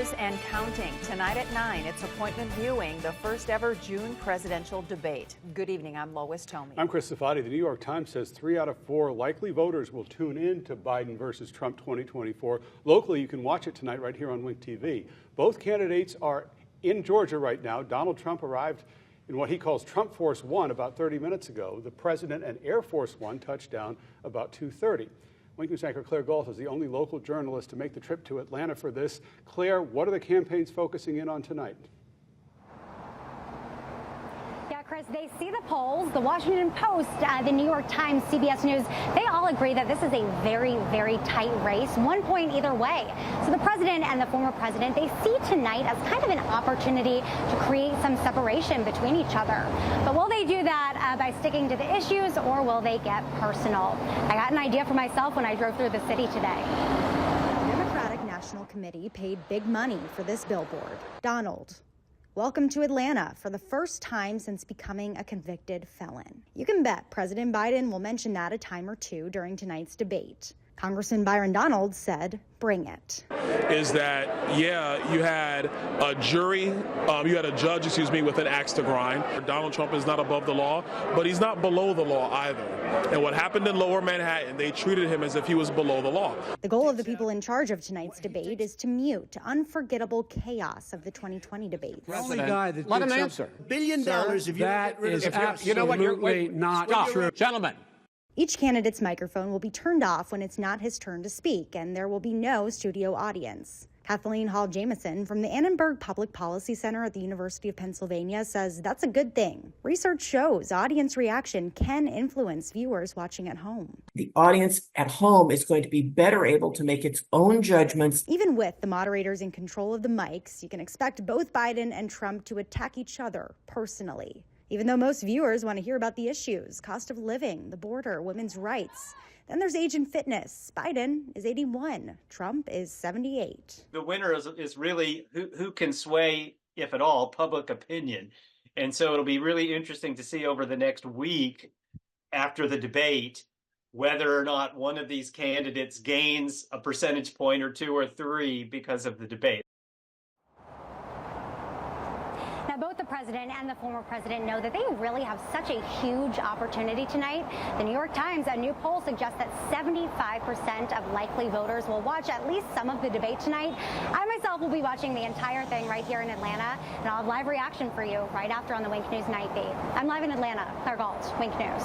And counting. Tonight at 9, it's appointment viewing, the first ever June presidential debate. Good evening, I'm Lois Tomey. I'm Chris Safadi. The New York Times says 3 out of 4 likely voters will tune in to Biden versus Trump 2024. Locally, you can watch it tonight right here on Wink TV. Both candidates are in Georgia right now. Donald Trump arrived in what he calls Trump Force One about 30 minutes ago. The President and Air Force One touched down about 2:30. Wink News anchor Claire Galt is the only local journalist to make the trip to Atlanta for this. Claire, what are the campaigns focusing in on tonight? Yeah, Chris, they see the polls, the Washington Post, the New York Times, CBS News. They all agree that this is a very, very tight race, 1 point either way. So the president and the former president, they see tonight as kind of an opportunity to create some separation between each other. But will they do that by sticking to the issues, or will they get personal? I got an idea for myself when I drove through the city today. The Democratic National Committee paid big money for this billboard. Donald, welcome to Atlanta for the first time since becoming a convicted felon. You can bet President Biden will mention that a time or two during tonight's debate. Congressman Byron Donalds said, bring it. Is that, yeah, you had a jury, you had a judge, with an axe to grind. Donald Trump is not above the law, but he's not below the law either. And what happened in Lower Manhattan, they treated him as if he was below the law. The goal of the people in charge of tonight's debate is to mute unforgettable chaos of the 2020 debate. The only guy that Let him answer. $1 billion if you That get rid is of absolutely not true. Gentlemen. Each candidate's microphone will be turned off when it's not his turn to speak, and there will be no studio audience. Kathleen Hall Jamieson from the Annenberg Public Policy Center at the University of Pennsylvania says that's a good thing. Research shows audience reaction can influence viewers watching at home. The audience at home is going to be better able to make its own judgments. Even with the moderators in control of the mics, you can expect both Biden and Trump to attack each other personally. Even though most viewers want to hear about the issues, cost of living, the border, women's rights. Then there's age and fitness. Biden is 81. Trump is 78. The winner is really who can sway, if at all, public opinion. And so it'll be really interesting to see over the next week after the debate whether or not one of these candidates gains a percentage point or 2 or 3 because of the debate. Now, both the president and the former president know that they really have such a huge opportunity tonight. The New York Times, a new poll suggests that 75% of likely voters will watch at least some of the debate tonight. I myself will be watching the entire thing right here in Atlanta, and I'll have live reaction for you right after on the Wink News Night Beat. I'm live in Atlanta. Claire Galt, Wink News.